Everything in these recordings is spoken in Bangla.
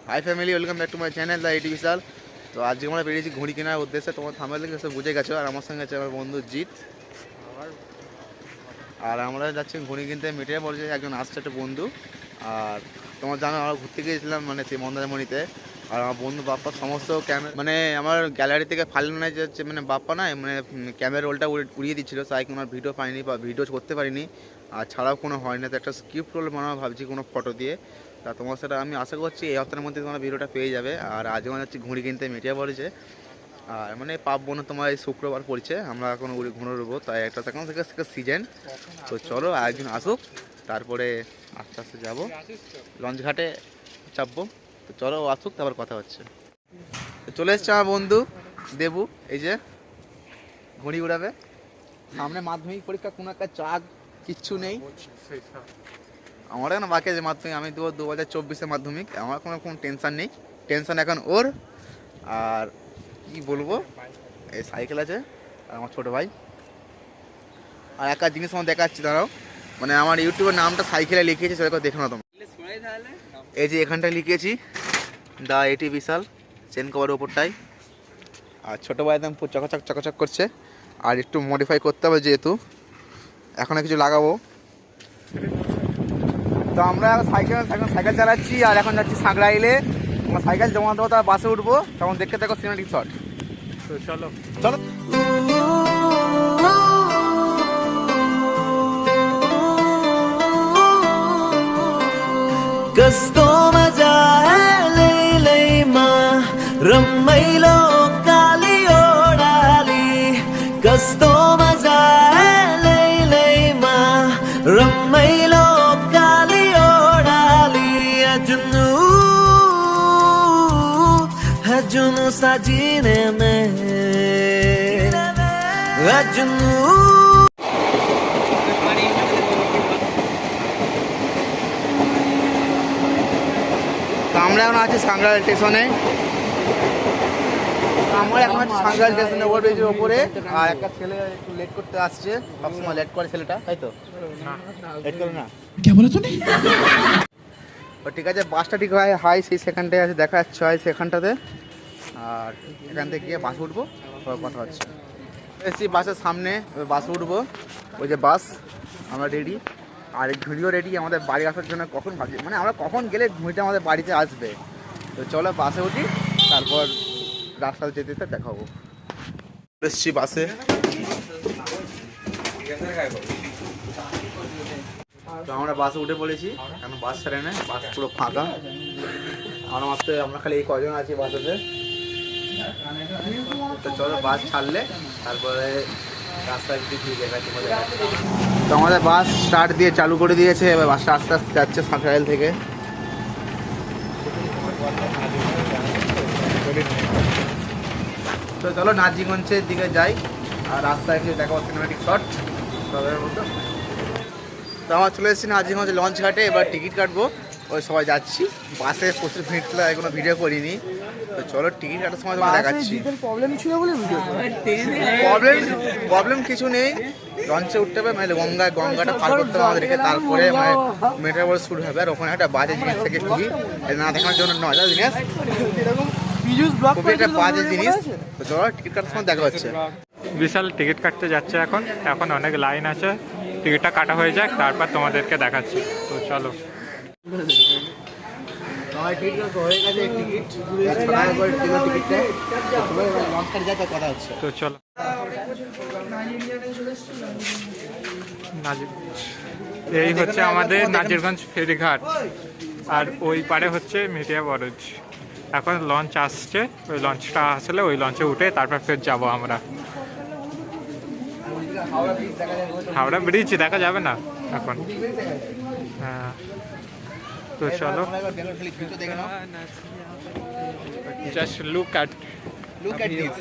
High family, welcome back to my channel the এটি বিশাল। তো আজকে আমরা বেরিয়েছি ঘুড়ি কেনার উদ্দেশ্যে। তোমার থামেল থেকে বুঝে গেছো। আর আমার সঙ্গে আছে আমার বন্ধু জিৎ। আর আমরা যাচ্ছি ঘুড়ি কিনতে। মিটিয়ে পড়েছে একজন আসছে, একটা বন্ধু। আর তোমার জানো আমরা ঘুরতে গিয়েছিলাম মানে সেই মন্দারমণিতে। আর আমার বন্ধু বাপ্পা সমস্ত ক্যামেরা মানে আমার গ্যালারি থেকে ফাইল নাই যাচ্ছে, মানে বাপ্পা না মানে ক্যামেরা রোলটা উড়িয়ে দিচ্ছিলো, তাই কোনো ভিডিও পাইনি বা ভিডিও করতে পারিনি। আর ছাড়াও কোনো হয় না, তো একটা স্ক্রিপ্ট রোল বানাবো ভাবছি কোনো ফটো দিয়ে। তা তোমার সাথে আমি আশা করছি এই হপ্তাহের মধ্যে তোমার ভিডিওটা পেয়ে যাবে। আর আজ আমরা যাচ্ছি ঘুড়ি কিনতে, মিটিয়ে পড়েছে। আর মানে পাবো না, তোমার এই শুক্রবার পড়ছে, আমরা এখন ঘুরে উঠবো, তাই একটা তখন থেকে সিজন। তো চলো আরেকজন আসুক, তারপরে আস্তে আস্তে যাবো লঞ্চ ঘাটে চাপবো। তো চলো আসুক, তারপর কথা হচ্ছে। তো চলে এসছে আমার বন্ধু দেবু, এই যে ঘুড়ি উড়াবে। সামনে মাধ্যমিক পরীক্ষা, কোনো একটা চাক কিচ্ছু নেই আমার এখন বাকি আছে মাধ্যমিক। আমি 2024-এ মাধ্যমিক, আমার কোনো টেনশান নেই। টেনশান এখন ওর। আর কি বলবো, এই সাইকেল আছে আর আমার ছোটো ভাই। আর একটা জিনিস আমার দেখাচ্ছি, দাঁড়াও, মানে আমার ইউটিউবের নামটা সাইকেলে লিখিয়েছি, সেটা দেখো না তোমরা। এই যে এখানটায় লিখিয়েছি দ্য এটি বিশাল, চেন কভারের ওপরটাই। আর ছোটো ভাই একদম চকাচক চকাচক করছে। আর একটু মডিফাই করতে হবে যেহেতু এখন কিছু লাগাবো। তো আমরা সাইকেল চালাচ্ছি আর এখন যাচ্ছি সাঁকড়াইলে। আমরা সাইকেল জমা দেবো, তার বাসে উঠবো, তখন দেখতে থাকো সিনেমেটিক শট। তো চলো চলো। Gusto majale ma rammailo kaliyodali Gusto majale ma rammailo kaliyodali ajnu sajine mein ajnu। তো আমরা এখন আছি সাঁকড়াইল স্টেশনে। আমরা এখন আছি সাঁকড়াইল স্টেশনে, ওভারব্রিজের ওপরে। আর একটা ছেলে একটু লেট করতে আসছে, সবসময় লেট করে ছেলেটা, তাই তো? লেট করো না, কে বলে তুমি? ঠিক আছে, বাসটা ঠিক হয় হাই সেই সেখানটায় আছে, দেখা যাচ্ছে হয় সেখানটাতে। আর এখান থেকে গিয়ে বাস উঠবো, কথা হচ্ছে। এসছি বাসের সামনে, বাসে উঠবো। ওই যে বাস, আমরা রেডি। আর এই ঘুড়িও রেডি আমাদের বাড়ি আসার জন্য। কখন ভাবছি মানে আমরা কখন গেলে ঘুড়িটা আমাদের বাড়িতে আসবে। তো চলো বাসে উঠি, তারপর রাস্তায় যেতে যেতে দেখাবো। এসছি বাসে। তো আমরা বাসে উঠে পড়েছি, এখন বাস ছাড়ে না, বাস পুরো ফাঁকা। আমরা খালি এই কজন আছি বাসেতে। তো চলো বাস ছাড়লে তারপরে রাস্তায় কিছু দেখাচ্ছি। তো আমাদের বাস স্টার্ট দিয়ে চালু করে দিয়েছে, এবার বাসটা আস্তে আস্তে যাচ্ছে সাঁকড়াইল থেকে। তো চলো নাজিগঞ্জের দিকে যাই, আর রাস্তায় কিছু দেখাবো সিনেমেটিক শট মতো। তো আমার চলে এসেছি নাজিগঞ্জ লঞ্চ ঘাটে, এবার টিকিট কাটবো। ওই সবাই যাচ্ছি, বাসে প্রচুর ভিড় ছিল, এখনো ভিডিও করিনি। তো চলো টিকিট কাটার সময় তোমার দেখাচ্ছি। প্রবলেম ছিল বলে প্রবলেম কিছু নেই, লঞ্চে উঠতে হবে, মানে গঙ্গাটা পার করতে হবে আমাদেরকে, তারপরে মানে মেট্রো শুরু হবে। আর ওখানে একটা বাজে জিনিস থেকে খুবই না দেখানোর জন্য নয় জিনিস, খুবই একটা বাজে জিনিস। তো চলো টিকিট কাটার সময় দেখা হচ্ছে। বিশাল টিকিট কাটতে যাচ্ছে এখন, এখন অনেক লাইন আছে। টিকিটটা কাটা হয়ে যাক, তারপর তোমাদেরকে দেখাচ্ছি। তো চলো। তো চলো এই হচ্ছে আমাদের নাজিরগঞ্জ ফেরিঘাট, আর ওই পারে হচ্ছে মিটিয়া বরজ। এখন লঞ্চ আসছে, ওই লঞ্চটা আসলে ওই লঞ্চে উঠে তারপর ফের যাবো আমরা। হাওড়া ব্রিজ দেখা যাবে না এখন। হ্যাঁ, তো চলো জাস্ট লুক অ্যাট দিস।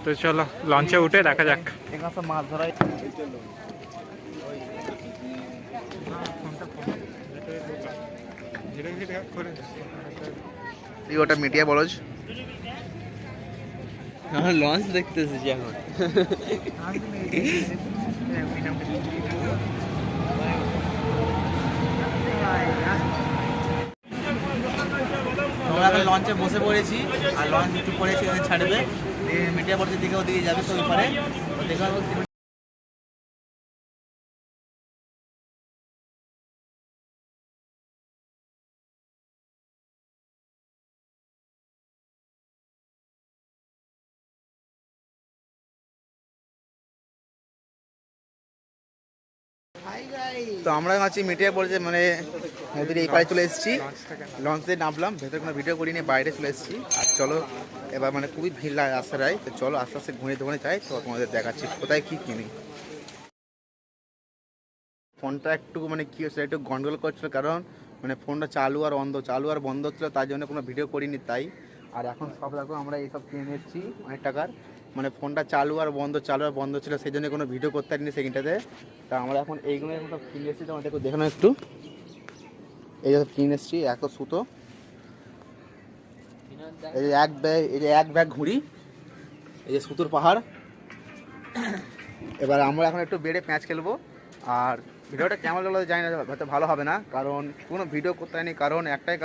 তো চলো লঞ্চে উঠে দেখা যাক। মাছ ধরাই ওটা মিটিয়া বলজ। আমরা লঞ্চ দেখতে এসেছি এখন। আমরা এখন লঞ্চে বসে পড়েছি আর লঞ্চ একটু পড়েছি এখানে ছাড়বে মিডিয়া পড়তে দিকে ওদিকে যাবে তো ওই পারে দেখা তো আমরা আছি মিটিয়ে পড়েছে মানে নদীর এই পাড়ে চলে এসেছি লঞ্চ দিয়ে নামলাম ভেতরে কোনো ভিডিও করিনি বাইরে চলে এসেছি আর চলো এবার মানে খুবই ভিড় লাগে রাস্তায় তো চলো আস্তে আস্তে ঘুরে দোকানে যাই তো তোমাদের দেখাচ্ছি কোথায় কী কিনি ফোনটা একটু মানে কী হচ্ছে একটু গন্ডগোল করছিল কারণ মানে ফোনটা চালু আর বন্ধ ছিল তার জন্য কোনো ভিডিও করিনি তাই আর এখন সব দেখো আমরা এইসব কিনে এসেছি অনেক টাকার মানে ফোনটা চালু আর বন্ধ ছিল সেই জন্য কোনো ভিডিও করতে পারিনি সেকেন্ডটাতে তা আমরা এখন এইগুলো এখন সব কিনে এসেছি তোমাদের দেখো না একটু এই যে কিনে এসেছি এত সুতো এই যে এক ব্যাগ ঘুড়ি এই যে সুতোর পাহাড় এবার আমরা এখন একটু বেড়ে প্যাঁচ খেলবো আর ভিডিওটা কেমন লাগলো জানি না হয়তো ভালো হবে না কারণ কোনো ভিডিও করতে হয়নি কারণ একটাই কারণ